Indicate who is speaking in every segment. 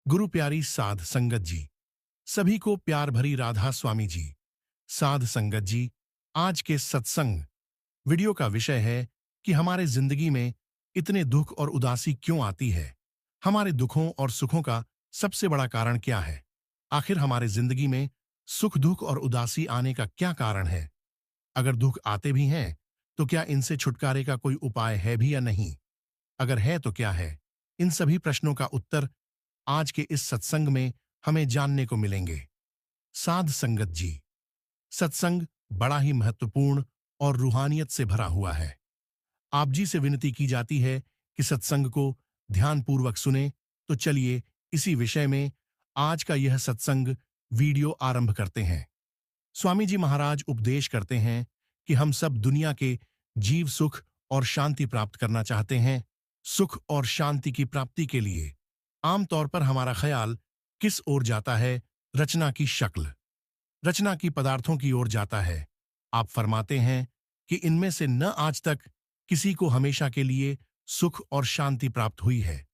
Speaker 1: गुरु प्यारी साध संगत जी, सभी को प्यार भरी राधा स्वामी जी। साध संगत जी, आज के सत्संग वीडियो का विषय है कि हमारे जिंदगी में इतने दुख और उदासी क्यों आती है। हमारे दुखों और सुखों का सबसे बड़ा कारण क्या है। आखिर हमारे जिंदगी में सुख दुख और उदासी आने का क्या कारण है। अगर दुख आते भी हैं तो क्या इनसे छुटकारे का कोई उपाय है भी या नहीं। अगर है तो क्या है। इन सभी प्रश्नों का उत्तर आज के इस सत्संग में हमें जानने को मिलेंगे। साध संगत जी, सत्संग बड़ा ही महत्वपूर्ण और रूहानियत से भरा हुआ है। आप जी से विनती की जाती है कि सत्संग को ध्यानपूर्वक सुने। तो चलिए इसी विषय में आज का यह सत्संग वीडियो आरंभ करते हैं। स्वामी जी महाराज उपदेश करते हैं कि हम सब दुनिया के जीव सुख और शांति प्राप्त करना चाहते हैं। सुख और शांति की प्राप्ति के लिए आमतौर पर हमारा ख्याल किस ओर जाता है। रचना की शक्ल, रचना की पदार्थों की ओर जाता है। आप फरमाते हैं कि इनमें से न आज तक किसी को हमेशा के लिए सुख और शांति प्राप्त हुई है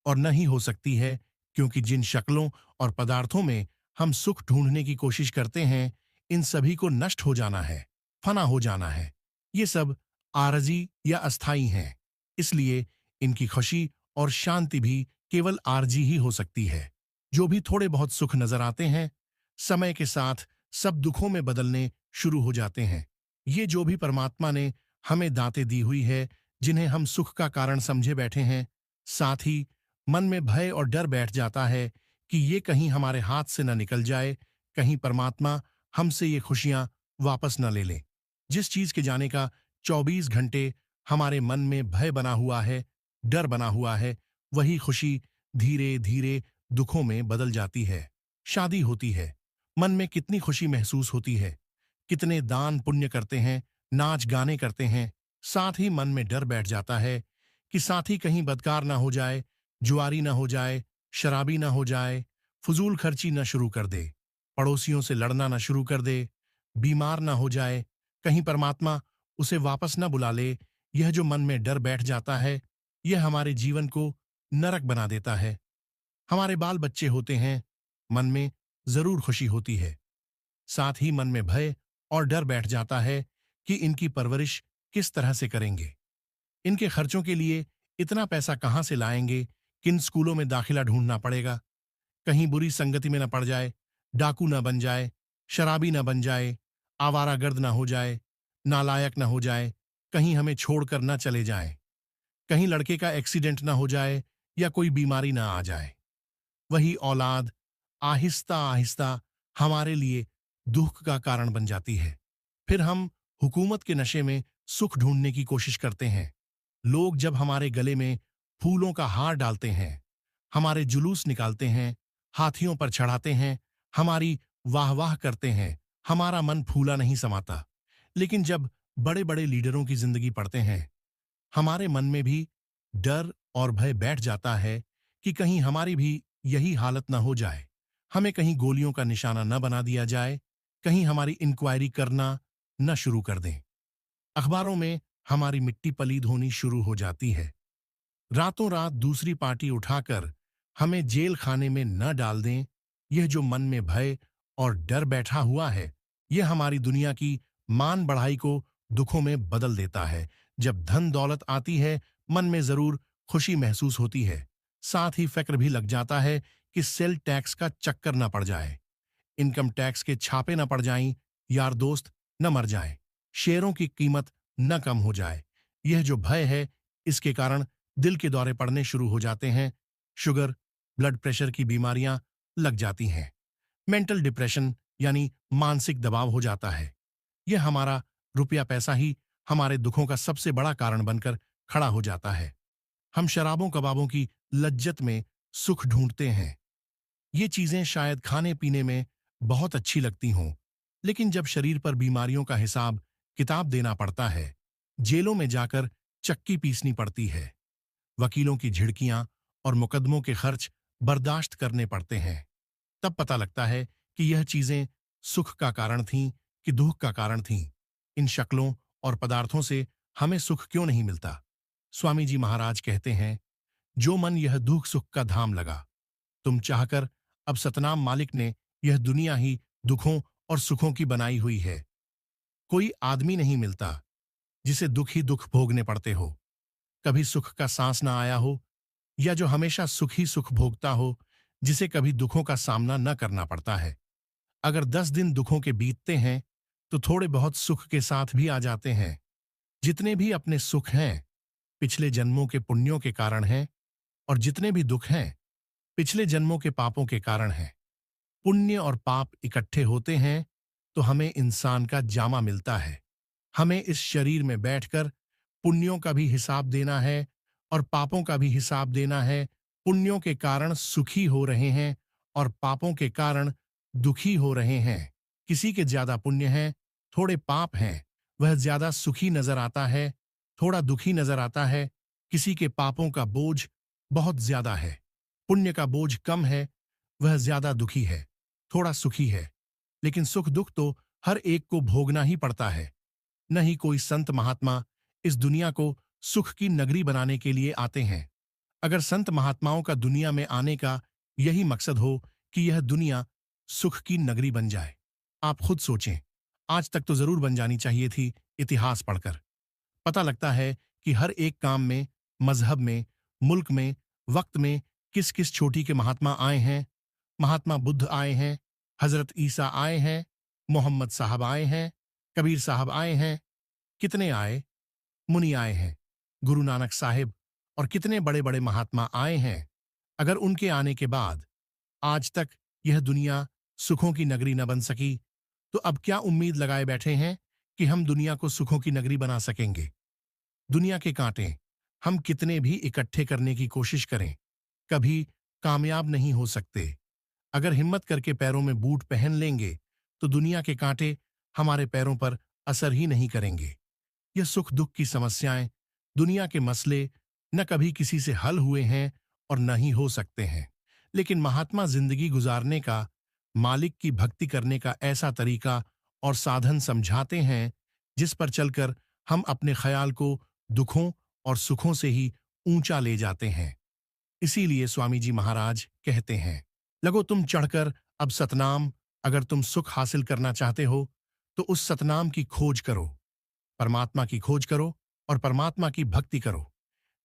Speaker 1: और न ही हो सकती है, क्योंकि जिन शक्लों और पदार्थों में हम सुख ढूंढने की कोशिश करते हैं, इन सभी को नष्ट हो जाना है, फना हो जाना है। ये सब आरजी या अस्थाई हैं। इसलिए इनकी खुशी और शांति भी केवल आरजी ही हो सकती है। जो भी थोड़े बहुत सुख नजर आते हैं, समय के साथ सब दुखों में बदलने शुरू हो जाते हैं। ये जो भी परमात्मा ने हमें दातें दी हुई है, जिन्हें हम सुख का कारण समझे बैठे हैं, साथ ही मन में भय और डर बैठ जाता है कि ये कहीं हमारे हाथ से न निकल जाए, कहीं परमात्मा हमसे ये खुशियां वापस न ले ले। जिस चीज के जाने का 24 घंटे हमारे मन में भय बना हुआ है, डर बना हुआ है, वही खुशी धीरे धीरे दुखों में बदल जाती है। शादी होती है, मन में कितनी खुशी महसूस होती है। कितने दान पुण्य करते हैं, नाच गाने करते हैं, साथ ही मन में डर बैठ जाता है कि साथी कहीं बदकार ना हो जाए, जुआरी ना हो जाए, शराबी ना हो जाए, फजूल खर्ची ना शुरू कर दे, पड़ोसियों से लड़ना ना शुरू कर दे, बीमार ना हो जाए, कहीं परमात्मा उसे वापस ना बुला ले। यह जो मन में डर बैठ जाता है, यह हमारे जीवन को नरक बना देता है। हमारे बाल बच्चे होते हैं, मन में जरूर खुशी होती है, साथ ही मन में भय और डर बैठ जाता है कि इनकी परवरिश किस तरह से करेंगे, इनके खर्चों के लिए इतना पैसा कहां से लाएंगे, किन स्कूलों में दाखिला ढूंढना पड़ेगा, कहीं बुरी संगति में न पड़ जाए, डाकू न बन जाए, शराबी न बन जाए, आवारागर्द न हो जाए, नालायक न हो जाए, कहीं हमें छोड़कर न चले जाए, कहीं लड़के का एक्सीडेंट न हो जाए या कोई बीमारी न आ जाए। वही औलाद आहिस्ता आहिस्ता हमारे लिए दुख का कारण बन जाती है। फिर हम हुकूमत के नशे में सुख ढूंढने की कोशिश करते हैं। लोग जब हमारे गले में फूलों का हार डालते हैं, हमारे जुलूस निकालते हैं, हाथियों पर चढ़ाते हैं, हमारी वाह वाह करते हैं, हमारा मन फूला नहीं समाता। लेकिन जब बड़े बड़े लीडरों की जिंदगी पढ़ते हैं, हमारे मन में भी डर और भय बैठ जाता है कि कहीं हमारी भी यही हालत न हो जाए, हमें कहीं गोलियों का निशाना न बना दिया जाए, कहीं हमारी इंक्वायरी करना न शुरू कर दें। अखबारों में हमारी मिट्टी पलीद होनी शुरू हो जाती है। रातों रात दूसरी पार्टी उठाकर हमें जेल खाने में न डाल दें। यह जो मन में भय और डर बैठा हुआ है, यह हमारी दुनिया की मान बढ़ाई को दुखों में बदल देता है। जब धन दौलत आती है, मन में जरूर खुशी महसूस होती है, साथ ही फिक्र भी लग जाता है कि सेल टैक्स का चक्कर न पड़ जाए, इनकम टैक्स के छापे न पड़ जाएं, यार दोस्त न मर जाएं, शेयरों की कीमत न कम हो जाए। यह जो भय है, इसके कारण दिल के दौरे पड़ने शुरू हो जाते हैं, शुगर ब्लड प्रेशर की बीमारियां लग जाती हैं, मेंटल डिप्रेशन यानी मानसिक दबाव हो जाता है। यह हमारा रुपया पैसा ही हमारे दुखों का सबसे बड़ा कारण बनकर खड़ा हो जाता है। हम शराबों कबाबों की लज्जत में सुख ढूंढते हैं। ये चीजें शायद खाने पीने में बहुत अच्छी लगती हों, लेकिन जब शरीर पर बीमारियों का हिसाब किताब देना पड़ता है, जेलों में जाकर चक्की पीसनी पड़ती है, वकीलों की झिड़कियां और मुकदमों के खर्च बर्दाश्त करने पड़ते हैं, तब पता लगता है कि यह चीजें सुख का कारण थीं कि दुख का कारण थीं। इन शक्लों और पदार्थों से हमें सुख क्यों नहीं मिलता। स्वामी जी महाराज कहते हैं, जो मन यह दुख सुख का धाम लगा, तुम चाहकर अब सतनाम मालिक ने यह दुनिया ही दुखों और सुखों की बनाई हुई है। कोई आदमी नहीं मिलता जिसे दुख ही दुख भोगने पड़ते हो। कभी सुख का सांस ना आया हो, या जो हमेशा सुख ही सुख भोगता हो, जिसे कभी दुखों का सामना न करना पड़ता है। अगर 10 दिन दुखों के बीतते हैं तो थोड़े बहुत सुख के साथ भी आ जाते हैं। जितने भी अपने सुख हैं पिछले जन्मों के पुण्यों के कारण हैं, और जितने भी दुख हैं पिछले जन्मों के पापों के कारण हैं। पुण्य और पाप इकट्ठे होते हैं तो हमें इंसान का जामा मिलता है। हमें इस शरीर में बैठकर पुण्यों का भी हिसाब देना है और पापों का भी हिसाब देना है। पुण्यों के कारण सुखी हो रहे हैं और पापों के कारण दुखी हो रहे हैं। किसी के ज्यादा पुण्य हैं, थोड़े पाप हैं, वह ज्यादा सुखी नजर आता है, थोड़ा दुखी नजर आता है। किसी के पापों का बोझ बहुत ज्यादा है, पुण्य का बोझ कम है, वह ज्यादा दुखी है, थोड़ा सुखी है। लेकिन सुख दुख तो हर एक को भोगना ही पड़ता है। न ही कोई संत महात्मा इस दुनिया को सुख की नगरी बनाने के लिए आते हैं। अगर संत महात्माओं का दुनिया में आने का यही मकसद हो कि यह दुनिया सुख की नगरी बन जाए, आप खुद सोचें, आज तक तो जरूर बन जानी चाहिए थी। इतिहास पढ़कर पता लगता है कि हर एक काम में, मजहब में, मुल्क में, वक्त में किस किस छोटी के महात्मा आए हैं। महात्मा बुद्ध आए हैं, हजरत ईसा आए हैं, मोहम्मद साहब आए हैं, कबीर साहब आए हैं, कितने आए, मुनि आए हैं, गुरु नानक साहिब, और कितने बड़े बड़े महात्मा आए हैं। अगर उनके आने के बाद आज तक यह दुनिया सुखों की नगरी न बन सकी, तो अब क्या उम्मीद लगाए बैठे हैं कि हम दुनिया को सुखों की नगरी बना सकेंगे। दुनिया के कांटे हम कितने भी इकट्ठे करने की कोशिश करें, कभी कामयाब नहीं हो सकते। अगर हिम्मत करके पैरों में बूट पहन लेंगे तो दुनिया के कांटे हमारे पैरों पर असर ही नहीं करेंगे। यह सुख दुख की समस्याएं, दुनिया के मसले न कभी किसी से हल हुए हैं और न ही हो सकते हैं। लेकिन महात्मा जिंदगी गुजारने का, मालिक की भक्ति करने का ऐसा तरीका और साधन समझाते हैं जिस पर चलकर हम अपने ख्याल को दुखों और सुखों से ही ऊंचा ले जाते हैं। इसीलिए स्वामी जी महाराज कहते हैं, लगो तुम चढ़कर अब सतनाम। अगर तुम सुख हासिल करना चाहते हो तो उस सतनाम की खोज करो, परमात्मा की खोज करो और परमात्मा की भक्ति करो।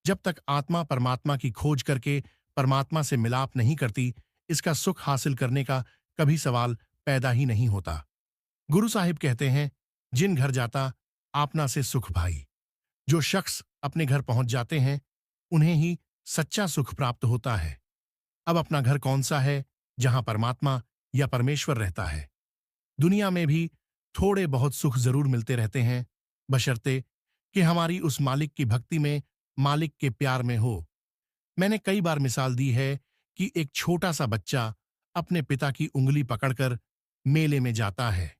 Speaker 1: जब तक आत्मा परमात्मा की खोज करके परमात्मा से मिलाप नहीं करती, इसका सुख हासिल करने का कभी सवाल पैदा ही नहीं होता। गुरु साहिब कहते हैं, जिन घर जाता आपना से सुख भाई। जो शख्स अपने घर पहुंच जाते हैं उन्हें ही सच्चा सुख प्राप्त होता है। अब अपना घर कौन सा है, जहां परमात्मा या परमेश्वर रहता है। दुनिया में भी थोड़े बहुत सुख जरूर मिलते रहते हैं, बशर्ते कि हमारी उस मालिक की भक्ति में, मालिक के प्यार में हो। मैंने कई बार मिसाल दी है कि एक छोटा सा बच्चा अपने पिता की उंगली पकड़कर मेले में जाता है।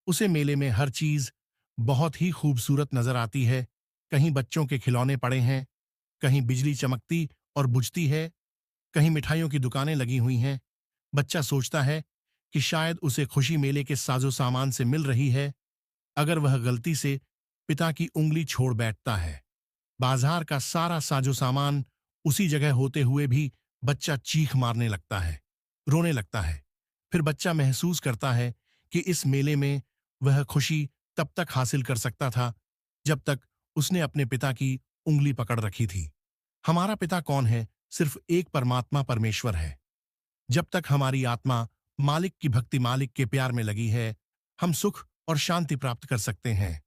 Speaker 1: उसे मेले में हर चीज बहुत ही खूबसूरत नजर आती है। कहीं बच्चों के खिलौने पड़े हैं, कहीं बिजली चमकती और बुझती है, कहीं मिठाइयों की दुकानें लगी हुई हैं। बच्चा सोचता है कि शायद उसे खुशी मेले के साजो सामान से मिल रही है। अगर वह गलती से पिता की उंगली छोड़ बैठता है, बाजार का सारा साजो सामान उसी जगह होते हुए भी बच्चा चीख मारने लगता है, रोने लगता है। फिर बच्चा महसूस करता है कि इस मेले में वह खुशी तब तक हासिल कर सकता था जब तक उसने अपने पिता की उंगली पकड़ रखी थी। हमारा पिता कौन है? सिर्फ एक परमात्मा परमेश्वर है। जब तक हमारी आत्मा मालिक की भक्ति, मालिक के प्यार में लगी है, हम सुख और शांति प्राप्त कर सकते हैं।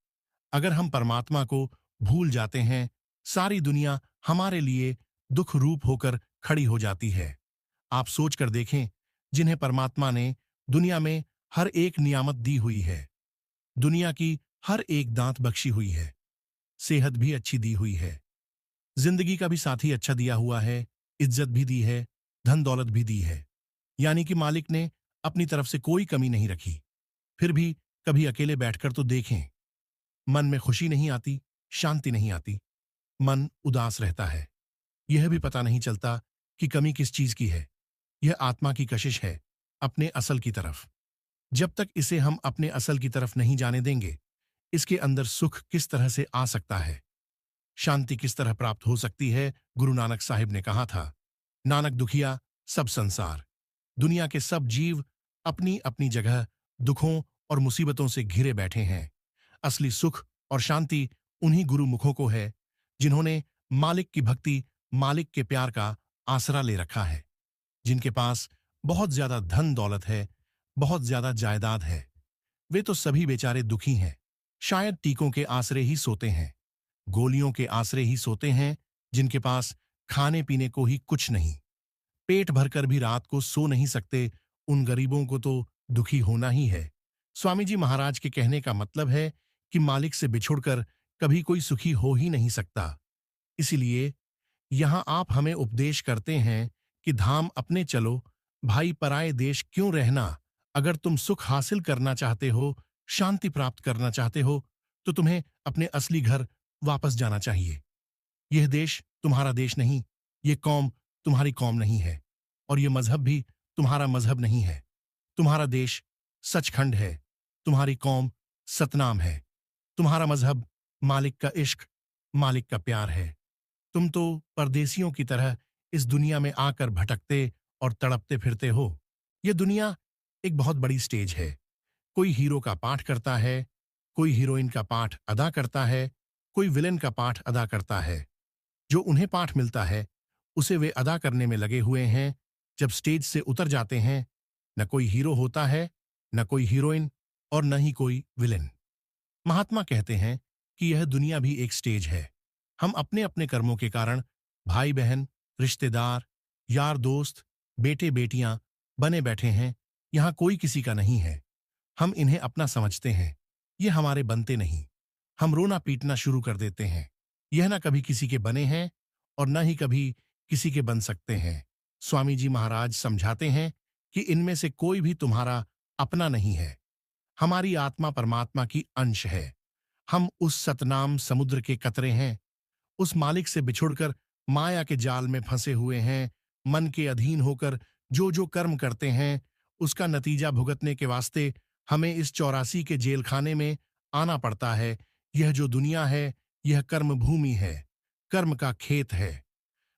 Speaker 1: अगर हम परमात्मा को भूल जाते हैं, सारी दुनिया हमारे लिए दुख रूप होकर खड़ी हो जाती है। आप सोच कर देखें, जिन्हें परमात्मा ने दुनिया में हर एक नियामत दी हुई है, दुनिया की हर एक दांत बख्शी हुई है, सेहत भी अच्छी दी हुई है, जिंदगी का भी साथी अच्छा दिया हुआ है, इज्जत भी दी है, धन दौलत भी दी है, यानी कि मालिक ने अपनी तरफ से कोई कमी नहीं रखी। फिर भी कभी अकेले बैठकर तो देखें, मन में खुशी नहीं आती, शांति नहीं आती, मन उदास रहता है। यह भी पता नहीं चलता कि कमी किस चीज की है। यह आत्मा की कशिश है अपने असल की तरफ। जब तक इसे हम अपने असल की तरफ नहीं जाने देंगे, इसके अंदर सुख किस तरह से आ सकता है, शांति किस तरह प्राप्त हो सकती है। गुरु नानक साहिब ने कहा था, नानक दुखिया सब संसार, दुनिया के सब जीव अपनी अपनी जगह दुखों और मुसीबतों से घिरे बैठे हैं। असली सुख और शांति उन्हीं गुरुमुखों को है जिन्होंने मालिक की भक्ति, मालिक के प्यार का आसरा ले रखा है, जिनके पास बहुत ज्यादा धन दौलत है, बहुत ज्यादा जायदाद है। वे तो सभी बेचारे दुखी हैं, शायद टीकों के आसरे ही सोते हैं, गोलियों के आसरे ही सोते हैं, जिनके पास खाने पीने को ही कुछ नहीं, पेट भरकर भी रात को सो नहीं सकते। उन गरीबों को तो दुखी होना ही है। स्वामी जी महाराज के कहने का मतलब है कि मालिक से बिछुड़कर कभी कोई सुखी हो ही नहीं सकता। इसीलिए यहां आप हमें उपदेश करते हैं कि धाम अपने चलो, भाई पराए देश क्यों रहना। अगर तुम सुख हासिल करना चाहते हो, शांति प्राप्त करना चाहते हो, तो तुम्हें अपने असली घर वापस जाना चाहिए। यह देश तुम्हारा देश नहीं, ये कौम तुम्हारी कौम नहीं है, और ये मजहब भी तुम्हारा मजहब नहीं है। तुम्हारा देश सचखंड है, तुम्हारी कौम सतनाम है, तुम्हारा मजहब मालिक का इश्क, मालिक का प्यार है। तुम तो परदेसियों की तरह इस दुनिया में आकर भटकते और तड़पते फिरते हो। यह दुनिया एक बहुत बड़ी स्टेज है। कोई हीरो का पाठ करता है, कोई हीरोइन का पाठ अदा करता है, कोई विलेन का पाठ अदा करता है। जो उन्हें पाठ मिलता है उसे वे अदा करने में लगे हुए हैं। जब स्टेज से उतर जाते हैं, न कोई हीरो होता है, न कोई हीरोइन, और न ही कोई विलेन। महात्मा कहते हैं कि यह दुनिया भी एक स्टेज है। हम अपने अपने कर्मों के कारण भाई बहन, रिश्तेदार, यार दोस्त, बेटे बेटियां बने बैठे हैं। यहां कोई किसी का नहीं है। हम इन्हें अपना समझते हैं, ये हमारे बनते नहीं। हम रोना पीटना शुरू कर देते हैं। यह ना कभी किसी के बने हैं और न ही कभी किसी के बन सकते हैं। स्वामी जी महाराज समझाते हैं कि इनमें से कोई भी तुम्हारा अपना नहीं है। हमारी आत्मा परमात्मा की अंश है। हम उस सतनाम समुद्र के कतरे हैं। उस मालिक से बिछुड़कर माया के जाल में फंसे हुए हैं। मन के अधीन होकर जो जो कर्म करते हैं, उसका नतीजा भुगतने के वास्ते हमें इस 84 के जेल खाने में आना पड़ता है। यह जो दुनिया है, यह कर्म भूमि है, कर्म का खेत है।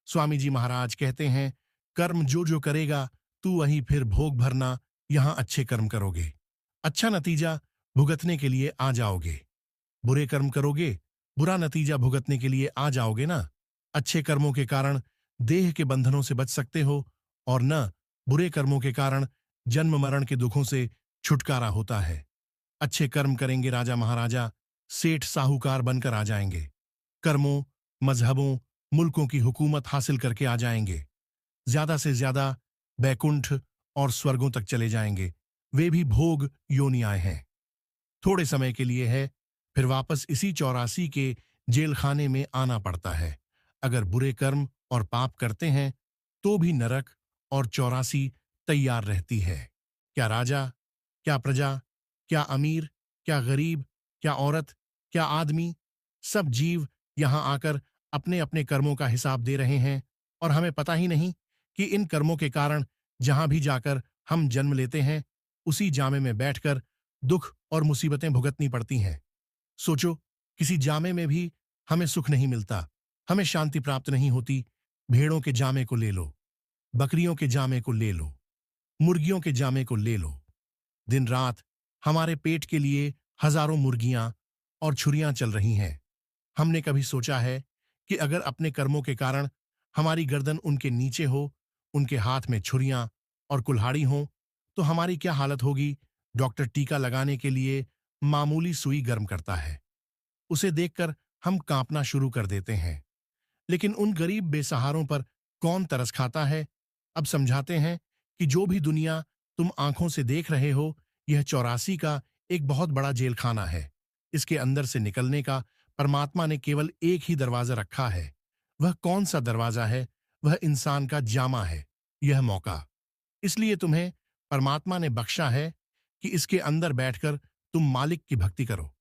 Speaker 1: स्वामी जी महाराज कहते हैं, कर्म जो जो करेगा तू वहीं फिर भोग भरना। यहां अच्छे कर्म करोगे, अच्छा नतीजा भुगतने के लिए आ जाओगे। बुरे कर्म करोगे, बुरा नतीजा भुगतने के लिए आ जाओगे ना। अच्छे कर्मों के कारण देह के बंधनों से बच सकते हो, और न बुरे कर्मों के कारण जन्म मरण के दुखों से छुटकारा होता है। अच्छे कर्म करेंगे राजा महाराजा, सेठ साहूकार बनकर आ जाएंगे। कर्मों, मजहबों, मुल्कों की हुकूमत हासिल करके आ जाएंगे। ज्यादा से ज्यादा बैकुंठ और स्वर्गों तक चले जाएंगे। वे भी भोग योनियाएं हैं, थोड़े समय के लिए है, फिर वापस इसी 84 के जेल खाने में आना पड़ता है। अगर बुरे कर्म और पाप करते हैं तो भी नरक और 84 तैयार रहती है। क्या राजा, क्या प्रजा, क्या अमीर, क्या गरीब, क्या औरत, क्या आदमी, सब जीव यहां आकर अपने अपने कर्मों का हिसाब दे रहे हैं, और हमें पता ही नहीं कि इन कर्मों के कारण जहां भी जाकर हम जन्म लेते हैं, उसी जामे में बैठकर दुख और मुसीबतें भुगतनी पड़ती हैं। सोचो, किसी जामे में भी हमें सुख नहीं मिलता, हमें शांति प्राप्त नहीं होती। भेड़ों के जामे को ले लो, बकरियों के जामे को ले लो, मुर्गियों के जामे को ले लो। दिन रात हमारे पेट के लिए हजारों मुर्गियां और छुरियां चल रही हैं। हमने कभी सोचा है कि अगर अपने कर्मों के कारण हमारी गर्दन उनके नीचे हो, उनके हाथ में छुरियां और कुल्हाड़ी हो, तो हमारी क्या हालत होगी। डॉक्टर टीका लगाने के लिए मामूली सुई गर्म करता है, उसे देखकर हम कांपना शुरू कर देते हैं। लेकिन उन गरीब बेसहारों पर कौन तरस खाता है। अब समझाते हैं कि जो भी दुनिया तुम आंखों से देख रहे हो, यह 84 का एक बहुत बड़ा जेलखाना है। इसके अंदर से निकलने का परमात्मा ने केवल एक ही दरवाजा रखा है। वह कौन सा दरवाजा है? वह इंसान का जामा है, यह मौका। इसलिए तुम्हें परमात्मा ने बख्शा है कि इसके अंदर बैठकर तुम मालिक की भक्ति करो,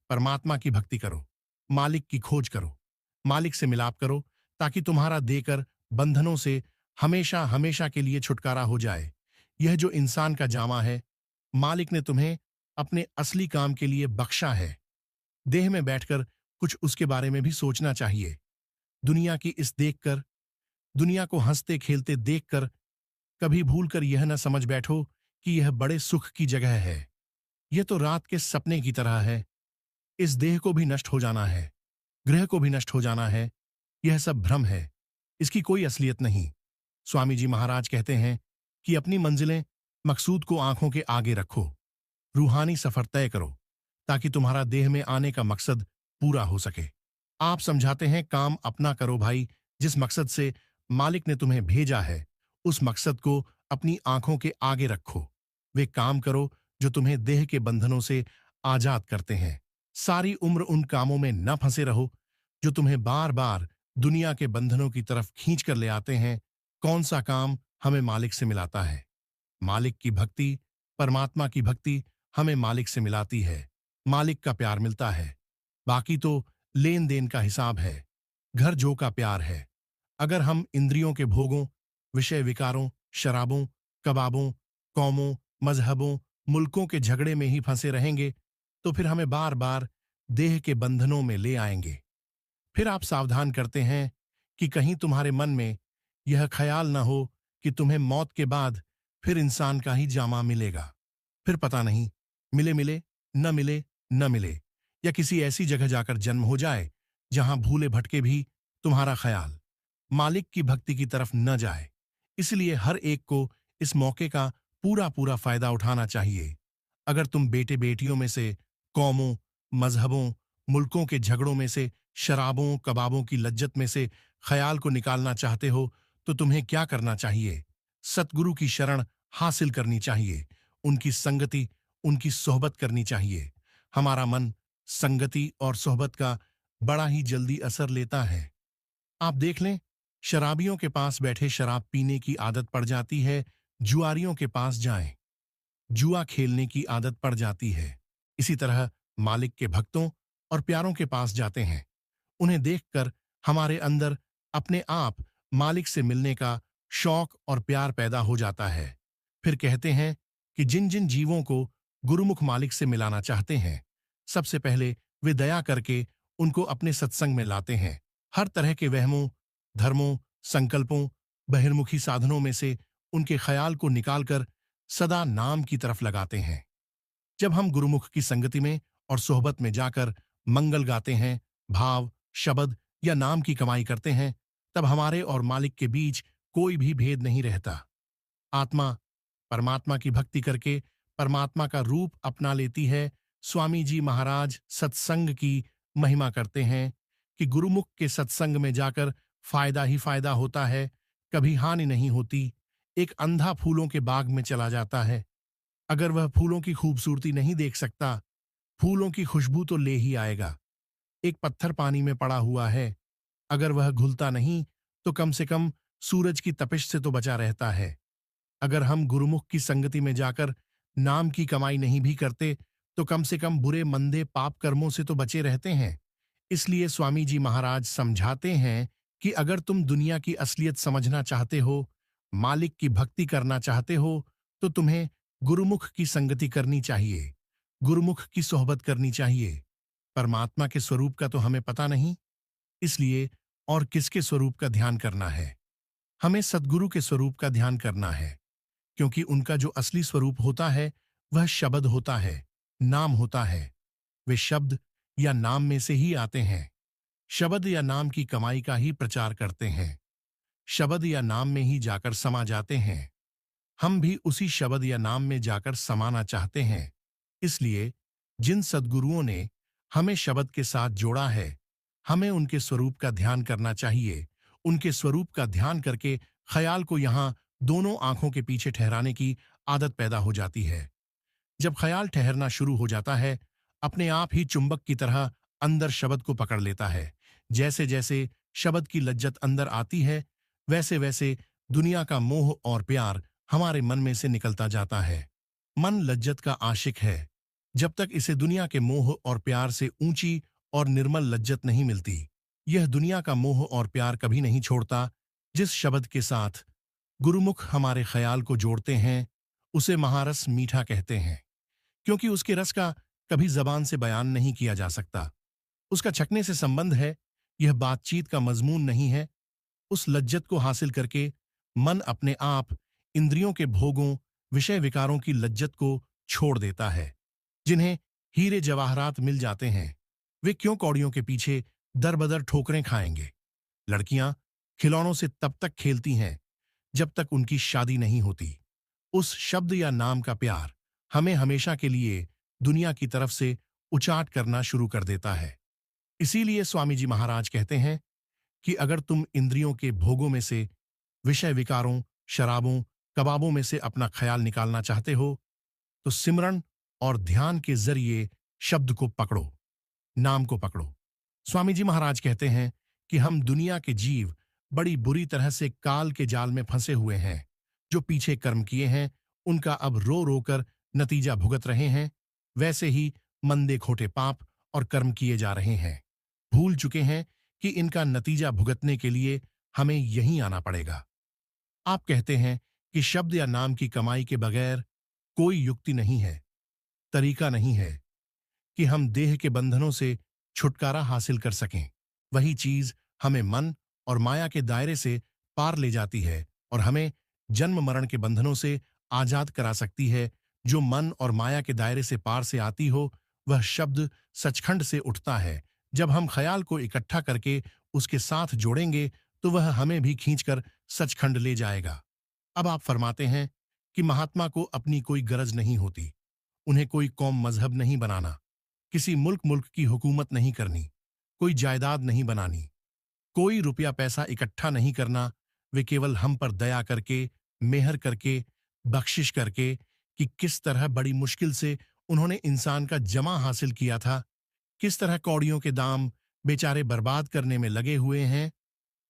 Speaker 1: परमात्मा की भक्ति करो, मालिक की खोज करो, मालिक से मिलाप करो, ताकि तुम्हारा देकर बंधनों से हमेशा हमेशा के लिए छुटकारा हो जाए। यह जो इंसान का जामा है, मालिक ने तुम्हें अपने असली काम के लिए बख्शा है। देह में बैठकर कुछ उसके बारे में भी सोचना चाहिए। दुनिया की इस देखकर, दुनिया को हंसते खेलते देखकर कभी भूलकर यह न समझ बैठो कि यह बड़े सुख की जगह है। यह तो रात के सपने की तरह है। इस देह को भी नष्ट हो जाना है, ग्रह को भी नष्ट हो जाना है। यह सब भ्रम है, इसकी कोई असलियत नहीं। स्वामी जी महाराज कहते हैं कि अपनी मंजिलें, मकसूद को आंखों के आगे रखो, रूहानी सफर तय करो, ताकि तुम्हारा देह में आने का मकसद पूरा हो सके। आप समझाते हैं काम अपना करो भाई, जिस मकसद से मालिक ने तुम्हें भेजा है उस मकसद को अपनी आंखों के आगे रखो। वे काम करो जो तुम्हें देह के बंधनों से आजाद करते हैं। सारी उम्र उन कामों में न फंसे रहो जो तुम्हें बार बार दुनिया के बंधनों की तरफ खींच कर ले आते हैं। कौन सा काम हमें मालिक से मिलाता है? मालिक की भक्ति, परमात्मा की भक्ति हमें मालिक से मिलाती है। मालिक का प्यार मिलता है। बाकी तो लेन देन का हिसाब है, घर जो का प्यार है। अगर हम इंद्रियों के भोगों, विषय विकारों, शराबों, कबाबों, कौमों, मजहबों, मुल्कों के झगड़े में ही फंसे रहेंगे तो फिर हमें बार बार देह के बंधनों में ले आएंगे। फिर आप सावधान करते हैं कि कहीं तुम्हारे मन में यह ख्याल न हो कि तुम्हें मौत के बाद फिर इंसान का ही जामा मिलेगा। फिर पता नहीं, मिले मिले, न मिले न मिले, या किसी ऐसी जगह जाकर जन्म हो जाए जहां भूले भटके भी तुम्हारा ख्याल मालिक की भक्ति की तरफ न जाए। इसलिए हर एक को इस मौके का पूरा पूरा फायदा उठाना चाहिए। अगर तुम बेटे बेटियों में से, कौमों, मजहबों, मुल्कों के झगड़ों में से, शराबों कबाबों की लज्जत में से ख्याल को निकालना चाहते हो तो तुम्हें क्या करना चाहिए? सतगुरु की शरण हासिल करनी चाहिए, उनकी संगति, उनकी सोहबत करनी चाहिए। हमारा मन संगति और सोहबत का बड़ा ही जल्दी असर लेता है। आप देख लें, शराबियों के पास बैठे शराब पीने की आदत पड़ जाती है, जुआरियों के पास जाएं, जुआ खेलने की आदत पड़ जाती है। इसी तरह मालिक के भक्तों और प्यारों के पास जाते हैं, उन्हें देखकर हमारे अंदर अपने आप मालिक से मिलने का शौक और प्यार पैदा हो जाता है। फिर कहते हैं कि जिन जिन जीवों को गुरुमुख मालिक से मिलाना चाहते हैं, सबसे पहले वे दया करके उनको अपने सत्संग में लाते हैं। हर तरह के वहमों, धर्मों, संकल्पों, बहिर्मुखी साधनों में से उनके ख्याल को निकालकर सदा नाम की तरफ लगाते हैं। जब हम गुरुमुख की संगति में और सोहबत में जाकर मंगल गाते हैं, भाव, शब्द या नाम की कमाई करते हैं, तब हमारे और मालिक के बीच कोई भी भेद नहीं रहता। आत्मा परमात्मा की भक्ति करके परमात्मा का रूप अपना लेती है। स्वामी जी महाराज सत्संग की महिमा करते हैं कि गुरुमुख के सत्संग में जाकर फायदा ही फायदा होता है, कभी हानि नहीं होती। एक अंधा फूलों के बाग में चला जाता है, अगर वह फूलों की खूबसूरती नहीं देख सकता, फूलों की खुशबू तो ले ही आएगा। एक पत्थर पानी में पड़ा हुआ है, अगर वह घुलता नहीं तो कम से कम सूरज की तपिश से तो बचा रहता है। अगर हम गुरुमुख की संगति में जाकर नाम की कमाई नहीं भी करते तो कम से कम बुरे मंदे पाप कर्मों से तो बचे रहते हैं। इसलिए स्वामी जी महाराज समझाते हैं कि अगर तुम दुनिया की असलियत समझना चाहते हो, मालिक की भक्ति करना चाहते हो, तो तुम्हें गुरुमुख की संगति करनी चाहिए, गुरुमुख की सोहबत करनी चाहिए। परमात्मा के स्वरूप का तो हमें पता नहीं, इसलिए और किसके स्वरूप का ध्यान करना है? हमें सद्गुरु के स्वरूप का ध्यान करना है, क्योंकि उनका जो असली स्वरूप होता है वह शब्द होता है, नाम होता है। वे शब्द या नाम में से ही आते हैं, शब्द या नाम की कमाई का ही प्रचार करते हैं, शब्द या नाम में ही जाकर समा जाते हैं। हम भी उसी शब्द या नाम में जाकर समाना चाहते हैं। इसलिए जिन सद्गुरुओं ने हमें शब्द के साथ जोड़ा है, हमें उनके स्वरूप का ध्यान करना चाहिए। उनके स्वरूप का ध्यान करके ख्याल को यहाँ दोनों आंखों के पीछे ठहराने की आदत पैदा हो जाती है। जब ख्याल ठहरना शुरू हो जाता है, अपने आप ही चुंबक की तरह अंदर शब्द को पकड़ लेता है। जैसे जैसे शब्द की लज्जत अंदर आती है, वैसे वैसे दुनिया का मोह और प्यार हमारे मन में से निकलता जाता है। मन लज्जत का आशिक है। जब तक इसे दुनिया के मोह और प्यार से ऊंची और निर्मल लज्जत नहीं मिलती, यह दुनिया का मोह और प्यार कभी नहीं छोड़ता। जिस शब्द के साथ गुरुमुख हमारे ख्याल को जोड़ते हैं, उसे महारस मीठा कहते हैं, क्योंकि उसके रस का कभी जबान से बयान नहीं किया जा सकता। उसका छकने से संबंध है, यह बातचीत का मजमून नहीं है। उस लज्जत को हासिल करके मन अपने आप इंद्रियों के भोगों, विषय विकारों की लज्जत को छोड़ देता है। जिन्हें हीरे जवाहरात मिल जाते हैं, वे क्यों कौड़ियों के पीछे दर बदर ठोकरें खाएंगे। लड़कियां खिलौनों से तब तक खेलती हैं जब तक उनकी शादी नहीं होती। उस शब्द या नाम का प्यार हमें हमेशा के लिए दुनिया की तरफ से उचाट करना शुरू कर देता है। इसीलिए स्वामी जी महाराज कहते हैं कि अगर तुम इंद्रियों के भोगों में से, विषय विकारों, शराबों, कबाबों में से अपना ख्याल निकालना चाहते हो, तो सिमरन और ध्यान के जरिए शब्द को पकड़ो, नाम को पकड़ो। स्वामी जी महाराज कहते हैं कि हम दुनिया के जीव बड़ी बुरी तरह से काल के जाल में फंसे हुए हैं। जो पीछे कर्म किए हैं, उनका अब रो रो कर नतीजा भुगत रहे हैं। वैसे ही मंदे खोटे पाप और कर्म किए जा रहे हैं। भूल चुके हैं कि इनका नतीजा भुगतने के लिए हमें यहीं आना पड़ेगा। आप कहते हैं कि शब्द या नाम की कमाई के बगैर कोई युक्ति नहीं है, तरीका नहीं है कि हम देह के बंधनों से छुटकारा हासिल कर सकें। वही चीज हमें मन और माया के दायरे से पार ले जाती है और हमें जन्म मरण के बंधनों से आजाद करा सकती है। जो मन और माया के दायरे से पार से आती हो, वह शब्द सचखंड से उठता है। जब हम ख्याल को इकट्ठा करके उसके साथ जोड़ेंगे, तो वह हमें भी खींचकर सचखंड ले जाएगा। अब आप फरमाते हैं कि महात्मा को अपनी कोई गरज नहीं होती, उन्हें कोई कौम मजहब नहीं बनाना, किसी मुल्क मुल्क की हुकूमत नहीं करनी, कोई जायदाद नहीं बनानी, कोई रुपया पैसा इकट्ठा नहीं करना। वे केवल हम पर दया करके, मेहर करके, बख्शिश करके कि किस तरह बड़ी मुश्किल से उन्होंने इंसान का जमा हासिल किया था, किस तरह कौड़ियों के दाम बेचारे बर्बाद करने में लगे हुए हैं,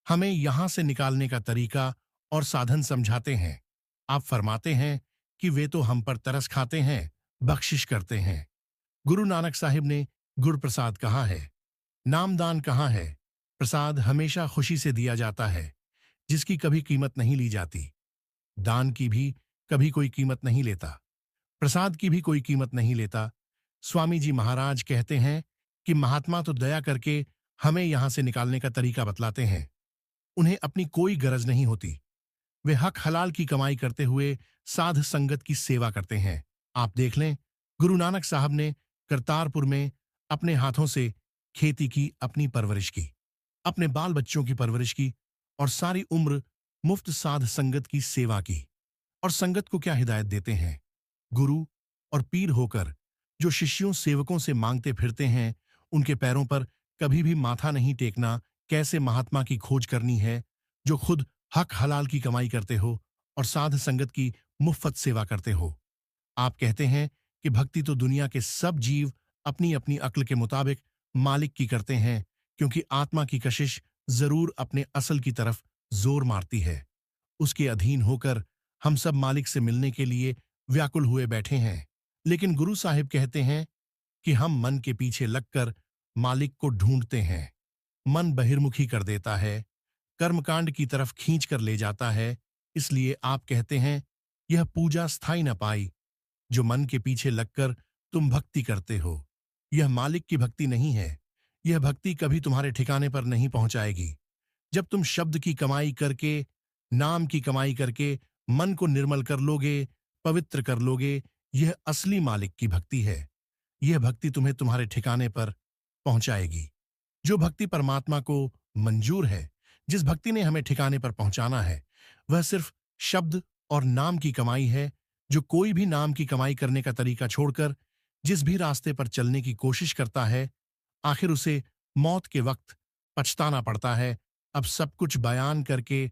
Speaker 1: हमें यहां से निकालने का तरीका और साधन समझाते हैं। आप फरमाते हैं कि वे तो हम पर तरस खाते हैं, बख्शिश करते हैं। गुरु नानक साहिब ने गुर प्रसाद कहा है, नामदान कहाँ है। प्रसाद हमेशा खुशी से दिया जाता है, जिसकी कभी कीमत नहीं ली जाती। दान की भी कभी कोई कीमत नहीं लेता, प्रसाद की भी कोई कीमत नहीं लेता। स्वामी जी महाराज कहते हैं कि महात्मा तो दया करके हमें यहां से निकालने का तरीका बतलाते हैं। उन्हें अपनी कोई गरज नहीं होती। वे हक हलाल की कमाई करते हुए साध संगत की सेवा करते हैं। आप देख लें, गुरु नानक साहब ने करतारपुर में अपने हाथों से खेती की, अपनी परवरिश की, अपने बाल बच्चों की परवरिश की और सारी उम्र मुफ्त साध संगत की सेवा की। और संगत को क्या हिदायत देते हैं? गुरु और पीर होकर जो शिष्यों सेवकों से मांगते फिरते हैं, उनके पैरों पर कभी भी माथा नहीं टेकना। कैसे महात्मा की खोज करनी है जो खुद हक हलाल की कमाई करते हो और साध संगत की मुफ्त सेवा करते हो। आप कहते हैं कि भक्ति तो दुनिया के सब जीव अपनी अपनी अक्ल के मुताबिक मालिक की करते हैं, क्योंकि आत्मा की कशिश जरूर अपने असल की तरफ जोर मारती है। उसके अधीन होकर हम सब मालिक से मिलने के लिए व्याकुल हुए बैठे हैं। लेकिन गुरु साहिब कहते हैं कि हम मन के पीछे लगकर मालिक को ढूंढते हैं। मन बहिर्मुखी कर देता है, कर्मकांड की तरफ खींच कर ले जाता है। इसलिए आप कहते हैं, यह पूजा स्थायी न पाई। जो मन के पीछे लगकर तुम भक्ति करते हो, यह मालिक की भक्ति नहीं है। यह भक्ति कभी तुम्हारे ठिकाने पर नहीं पहुंचाएगी। जब तुम शब्द की कमाई करके, नाम की कमाई करके मन को निर्मल कर लोगे, पवित्र कर लोगे, यह असली मालिक की भक्ति है। यह भक्ति तुम्हें तुम्हारे ठिकाने पर पहुंचाएगी। जो भक्ति परमात्मा को मंजूर है, जिस भक्ति ने हमें ठिकाने पर पहुंचाना है, वह सिर्फ शब्द और नाम की कमाई है। जो कोई भी नाम की कमाई करने का तरीका छोड़कर जिस भी रास्ते पर चलने की कोशिश करता है, आखिर उसे मौत के वक्त पछताना पड़ता है। अब सब कुछ बयान करके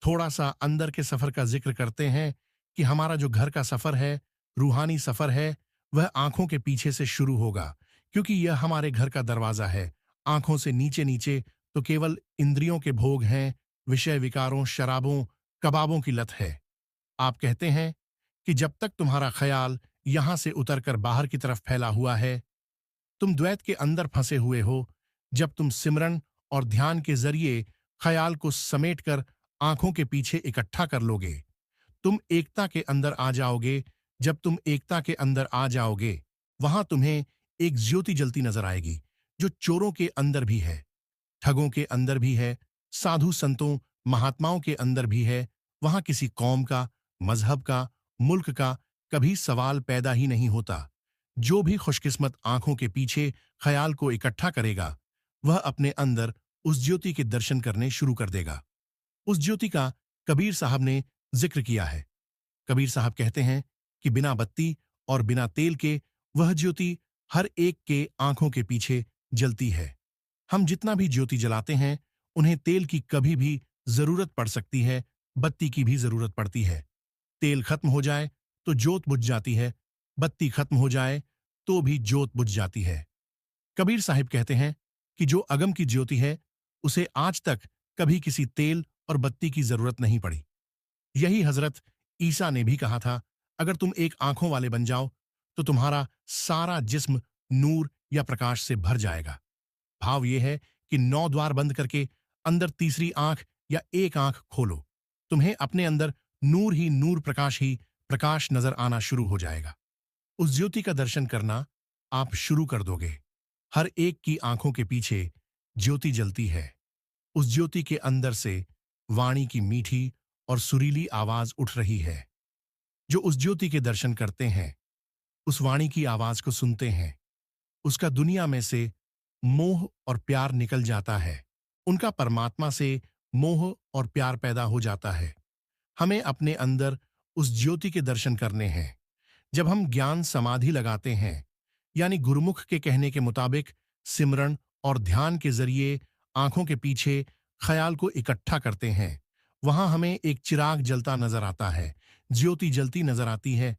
Speaker 1: थोड़ा सा अंदर के सफर का जिक्र करते हैं कि हमारा जो घर का सफर है, रूहानी सफर है, वह आंखों के पीछे से शुरू होगा, क्योंकि यह हमारे घर का दरवाजा है। आंखों से नीचे नीचे तो केवल इंद्रियों के भोग हैं, विषय विकारों, शराबों, कबाबों की लत है। आप कहते हैं कि जब तक तुम्हारा ख्याल यहां से उतरकर बाहर की तरफ फैला हुआ है, तुम द्वैत के अंदर फंसे हुए हो। जब तुम सिमरन और ध्यान के जरिए ख्याल को समेटकर आंखों के पीछे इकट्ठा कर लोगे, तुम एकता के अंदर आ जाओगे। जब तुम एकता के अंदर आ जाओगे, वहां तुम्हें एक ज्योति जलती नजर आएगी, जो चोरों के अंदर भी है, ठगों के अंदर भी है, साधु संतों महात्माओं के अंदर भी है। वहां किसी कौम का, मजहब का, मुल्क का कभी सवाल पैदा ही नहीं होता। जो भी खुशकिस्मत आंखों के पीछे ख्याल को इकट्ठा करेगा, वह अपने अंदर उस ज्योति के दर्शन करने शुरू कर देगा। उस ज्योति का कबीर साहब ने जिक्र किया है। कबीर साहब कहते हैं कि बिना बत्ती और बिना तेल के वह ज्योति हर एक के आंखों के पीछे जलती है। हम जितना भी ज्योति जलाते हैं, उन्हें तेल की कभी भी जरूरत पड़ सकती है, बत्ती की भी जरूरत पड़ती है। तेल खत्म हो जाए तो ज्योत बुझ जाती है, बत्ती खत्म हो जाए तो भी ज्योत बुझ जाती है। कबीर साहिब कहते हैं कि जो अगम की ज्योति है, उसे आज तक कभी किसी तेल और बत्ती की जरूरत नहीं पड़ी। यही हजरत ईसा ने भी कहा था, अगर तुम एक आंखों वाले बन जाओ तो तुम्हारा सारा जिस्म नूर या प्रकाश से भर जाएगा। भाव यह है कि 9 द्वार बंद करके अंदर तीसरी आंख या एक आंख खोलो, तुम्हें अपने अंदर नूर ही नूर, प्रकाश ही प्रकाश नजर आना शुरू हो जाएगा। उस ज्योति का दर्शन करना आप शुरू कर दोगे। हर एक की आंखों के पीछे ज्योति जलती है। उस ज्योति के अंदर से वाणी की मीठी और सुरीली आवाज उठ रही है। जो उस ज्योति के दर्शन करते हैं, उस वाणी की आवाज को सुनते हैं, उसका दुनिया में से मोह और प्यार निकल जाता है। उनका परमात्मा से मोह और प्यार पैदा हो जाता है। हमें अपने अंदर उस ज्योति के दर्शन करने हैं। जब हम ज्ञान समाधि लगाते हैं, यानी गुरुमुख के कहने के मुताबिक सिमरन और ध्यान के जरिए आंखों के पीछे ख्याल को इकट्ठा करते हैं, वहां हमें एक चिराग जलता नजर आता है, ज्योति जलती नजर आती है।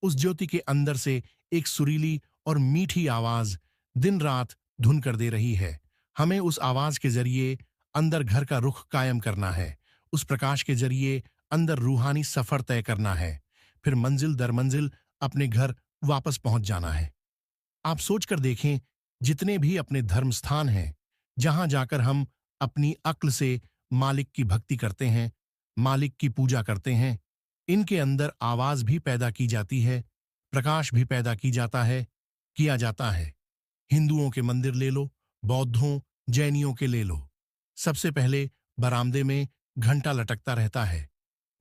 Speaker 1: उस ज्योति के अंदर से एक सुरीली और मीठी आवाज दिन रात धुन कर दे रही है। हमें उस आवाज के जरिए अंदर घर का रुख कायम करना है। उस प्रकाश के जरिए अंदर रूहानी सफर तय करना है, फिर मंजिल दर मंजिल अपने घर वापस पहुंच जाना है। आप सोचकर देखें, जितने भी अपने धर्म स्थान हैं, जहां जाकर हम अपनी अक्ल से मालिक की भक्ति करते हैं, मालिक की पूजा करते हैं, इनके अंदर आवाज भी पैदा की जाती है, प्रकाश भी पैदा की जाता है, किया जाता है। हिंदुओं के मंदिर ले लो, बौद्धों, जैनियों के ले लो। सबसे पहले बरामदे में घंटा लटकता रहता है।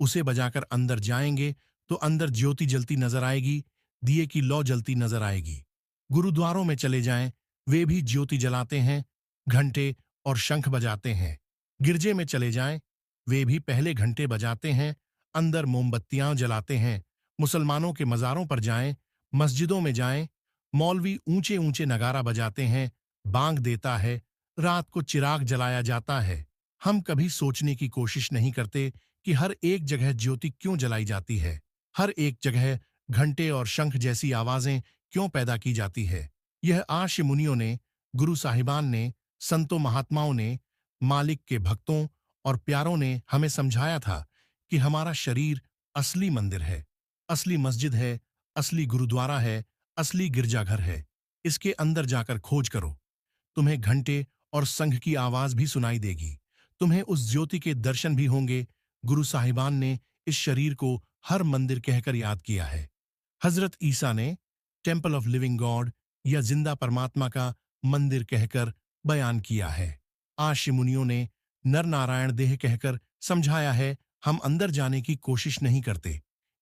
Speaker 1: उसे बजाकर अंदर जाएंगे तो अंदर ज्योति जलती नजर आएगी, दिए की लौ जलती नजर आएगी। गुरुद्वारों में चले जाएं, वे भी ज्योति जलाते हैं, घंटे और शंख बजाते हैं। गिरजे में चले जाएं, वे भी पहले घंटे बजाते हैं, अंदर मोमबत्तियां जलाते हैं। मुसलमानों के मज़ारों पर जाएं, मस्जिदों में जाएं, मौलवी ऊंचे ऊंचे नगारा बजाते हैं, बांग देता है, रात को चिराग जलाया जाता है। हम कभी सोचने की कोशिश नहीं करते कि हर एक जगह ज्योति क्यों जलाई जाती है, हर एक जगह घंटे और शंख जैसी आवाजें क्यों पैदा की जाती है। यह आर्ष मुनियों ने, गुरु साहिबान ने, संतों महात्माओं ने, मालिक के भक्तों और प्यारों ने हमें समझाया था कि हमारा शरीर असली मंदिर है, असली मस्जिद है, असली गुरुद्वारा है, असली गिरजाघर है। इसके अंदर जाकर खोज करो, तुम्हें घंटे और संघ की आवाज भी सुनाई देगी। तुम्हें उस ज्योति के दर्शन भी होंगे। गुरु साहिबान ने इस शरीर को हर मंदिर कहकर याद किया है। हजरत ईसा ने टेम्पल ऑफ लिविंग गॉड या जिंदा परमात्मा का मंदिर कहकर बयान किया है। आर्ष मुनियों ने नर नारायण देह कहकर समझाया है। हम अंदर जाने की कोशिश नहीं करते,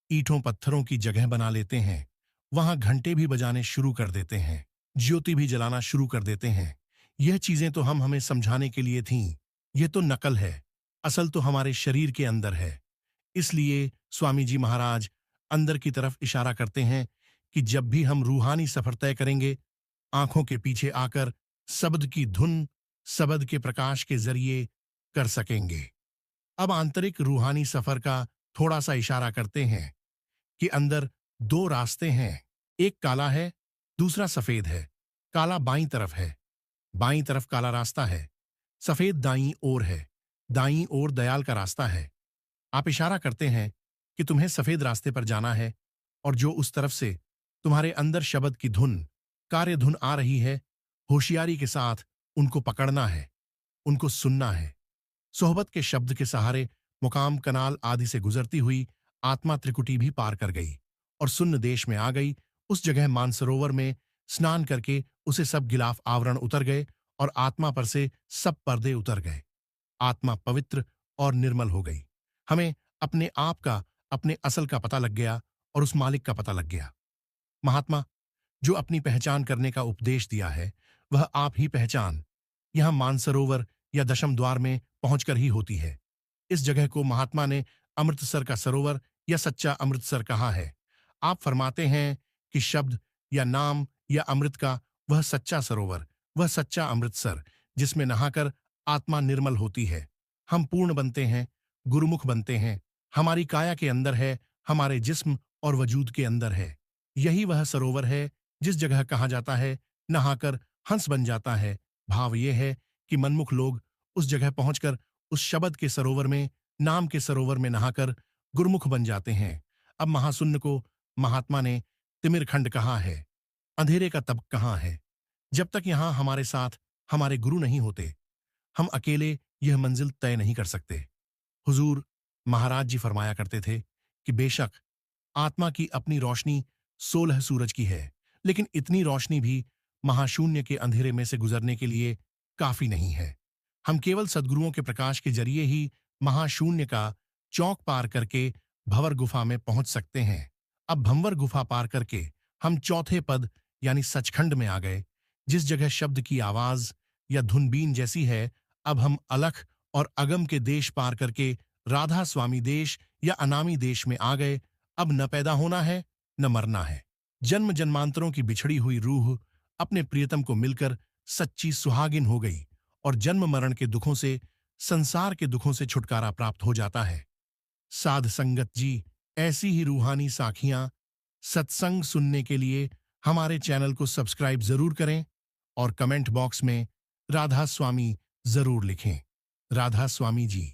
Speaker 1: ईंटों पत्थरों की जगह बना लेते हैं, वहां घंटे भी बजाने शुरू कर देते हैं, ज्योति भी जलाना शुरू कर देते हैं। यह चीजें तो हम हमें समझाने के लिए थीं, यह तो नकल है, असल तो हमारे शरीर के अंदर है। इसलिए स्वामी जी महाराज अंदर की तरफ इशारा करते हैं कि जब भी हम रूहानी सफर तय करेंगे, आंखों के पीछे आकर शब्द की धुन, शब्द के प्रकाश के जरिए कर सकेंगे। अब आंतरिक रूहानी सफर का थोड़ा सा इशारा करते हैं कि अंदर 2 रास्ते हैं, एक काला है, दूसरा सफेद है। काला बाईं तरफ है, बाईं तरफ काला रास्ता है, सफेद दाईं ओर है, दाईं ओर दयाल का रास्ता है। आप इशारा करते हैं कि तुम्हें सफेद रास्ते पर जाना है, और जो उस तरफ से तुम्हारे अंदर शब्द की धुन, कार्य धुन आ रही है, होशियारी के साथ उनको पकड़ना है, उनको सुनना है। सोहबत के शब्द के सहारे मुकाम कनाल आदि से गुजरती हुई आत्मा त्रिकुटी भी पार कर गई और सुन्न देश में आ गई। उस जगह मानसरोवर में स्नान करके उसे सब गिलाफ आवरण उतर गए और आत्मा पर से सब पर्दे उतर गए। आत्मा पवित्र और निर्मल हो गई। हमें अपने आप का अपने असल का पता लग गया और उस मालिक का पता लग गया। महात्मा, जो अपनी पहचान करने का उपदेश दिया है, वह आप ही पहचान यहां मानसरोवर या दशम द्वार में पहुंचकर ही होती है। इस जगह को महात्मा ने अमृतसर का सरोवर या सच्चा अमृतसर कहा है। आप फरमाते हैं कि शब्द या नाम या अमृत का वह सच्चा सरोवर, वह सच्चा अमृतसर, जिसमें नहाकर आत्मा निर्मल होती है, हम पूर्ण बनते हैं, गुरुमुख बनते हैं, हमारी काया के अंदर है, हमारे जिस्म और वजूद के अंदर है। यही वह सरोवर है जिस जगह कहा जाता है नहाकर हंस बन जाता है। भाव यह है कि मनमुख लोग उस जगह पहुंचकर उस शब्द के सरोवर में, नाम के सरोवर में नहाकर गुरुमुख बन जाते हैं। अब महाशून्य को महात्मा ने तिमिरखंड कहा है, अंधेरे का तब कहाँ है। जब तक यहां हमारे साथ हमारे गुरु नहीं होते, हम अकेले यह मंजिल तय नहीं कर सकते। हुजूर महाराज जी फरमाया करते थे कि बेशक आत्मा की अपनी रोशनी 16 सूरज की है, लेकिन इतनी रोशनी भी महाशून्य के अंधेरे में से गुजरने के लिए काफी नहीं है। हम केवल सद्गुरुओं के प्रकाश के जरिए ही महाशून्य का चौक पार करके भंवर गुफा में पहुंच सकते हैं। अब भंवर गुफा पार करके हम चौथे पद यानी सचखंड में आ गए, जिस जगह शब्द की आवाज या धुनबीन जैसी है। अब हम अलख और अगम के देश पार करके राधा स्वामी देश या अनामी देश में आ गए। अब न पैदा होना है न मरना है। जन्म जन्मांतरों की बिछड़ी हुई रूह अपने प्रियतम को मिलकर सच्ची सुहागिन हो गई और जन्म मरण के दुखों से, संसार के दुखों से छुटकारा प्राप्त हो जाता है। साध संगत जी, ऐसी ही रूहानी साखियां सत्संग सुनने के लिए हमारे चैनल को सब्सक्राइब जरूर करें और कमेंट बॉक्स में राधा स्वामी जरूर लिखें। राधा स्वामी जी।